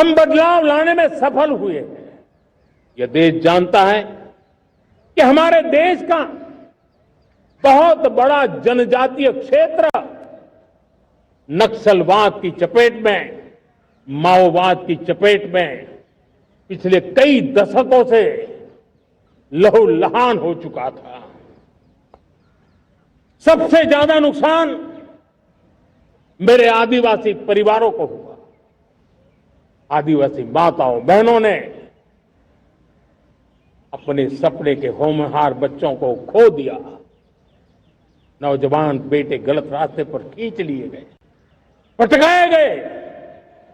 हम बदलाव लाने में सफल हुए हैं। यह देश जानता है कि हमारे देश का बहुत बड़ा जनजातीय क्षेत्र नक्सलवाद की चपेट में, माओवाद की चपेट में पिछले कई दशकों से लहूलुहान हो चुका था। सबसे ज्यादा नुकसान मेरे आदिवासी परिवारों को हुआ। आदिवासी माताओं बहनों ने अपने सपने के होनहार बच्चों को खो दिया। नौजवान बेटे गलत रास्ते पर खींच लिए गए, पटकाए गए,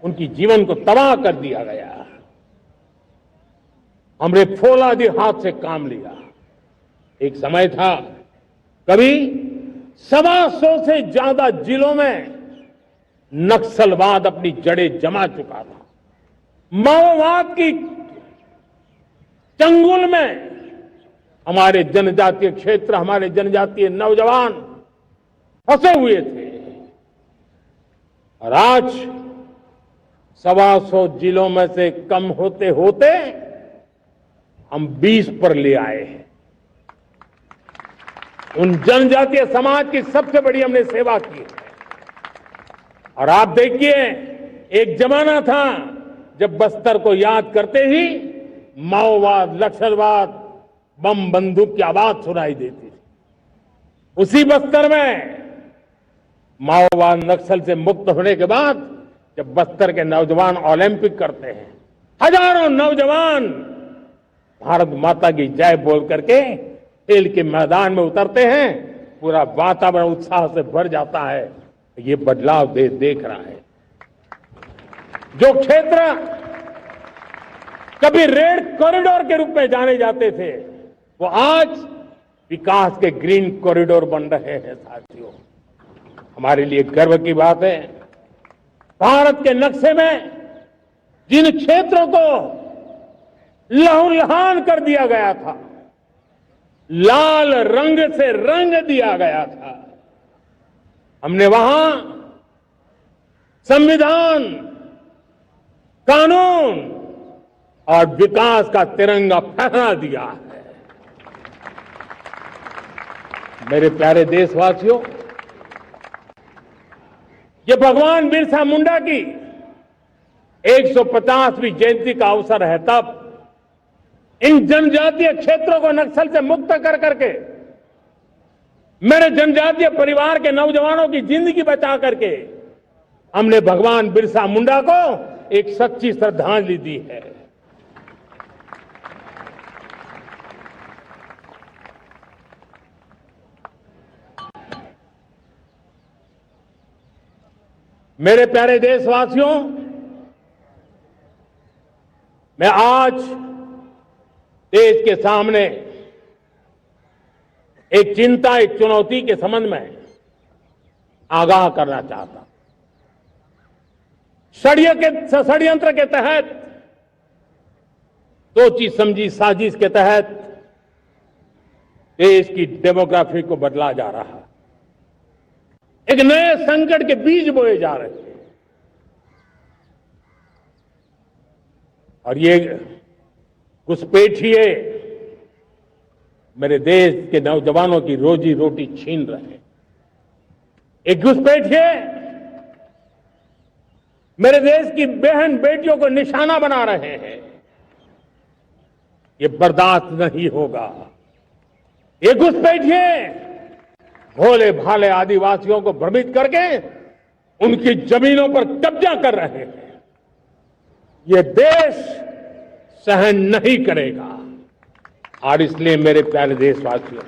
उनकी जीवन को तबाह कर दिया गया। हमने फौलादी हाथ से काम लिया। एक समय था कभी 125 से ज्यादा जिलों में नक्सलवाद अपनी जड़ें जमा चुका था। माओवाद की चंगुल में हमारे जनजातीय क्षेत्र, हमारे जनजातीय नौजवान फंसे हुए थे। और आज 125 जिलों में से कम होते होते हम 20 पर ले आए हैं। उन जनजातीय समाज की सबसे बड़ी हमने सेवा की है। और आप देखिए, एक जमाना था जब बस्तर को याद करते ही माओवाद, नक्सलवाद, बम बंदूक की आवाज सुनाई देती थी। उसी बस्तर में माओवाद नक्सल से मुक्त होने के बाद जब बस्तर के नौजवान ओलंपिक करते हैं, हजारों नौजवान भारत माता की जय बोल करके खेल के मैदान में उतरते हैं, पूरा वातावरण उत्साह से भर जाता है। ये बदलाव देश देख रहा है। जो क्षेत्र कभी रेड कॉरिडोर के रूप में जाने जाते थे, वो आज विकास के ग्रीन कॉरिडोर बन रहे हैं। साथियों, हमारे लिए गर्व की बात है, भारत के नक्शे में जिन क्षेत्रों को लहूलुहान कर दिया गया था, लाल रंग से रंग दिया गया था, हमने वहां संविधान, कानून और विकास का तिरंगा फहरा दिया है। मेरे प्यारे देशवासियों, ये भगवान बिरसा मुंडा की 150वीं जयंती का अवसर है। तब इन जनजातीय क्षेत्रों को नक्सल से मुक्त कर करके, मेरे जनजातीय परिवार के नौजवानों की जिंदगी बचा करके हमने भगवान बिरसा मुंडा को एक सच्ची श्रद्धांजलि दी है। मेरे प्यारे देशवासियों, मैं आज देश के सामने एक चिंता, एक चुनौती के संबंध में आगाह करना चाहता हूं। षड्यंत्र के तहत, सोची समझी साजिश के तहत देश की डेमोग्राफी को बदला जा रहा है। एक नए संकट के बीज बोए जा रहे हैं। और ये घुसपैठिए मेरे देश के नौजवानों की रोजी रोटी छीन रहे हैं। एक घुसपैठिए मेरे देश की बहन बेटियों को निशाना बना रहे हैं। ये बर्दाश्त नहीं होगा। ये घुसपैठिए भोले भाले आदिवासियों को भ्रमित करके उनकी जमीनों पर कब्जा कर रहे हैं। ये देश सहन नहीं करेगा। और इसलिए मेरे प्यारे देशवासियों,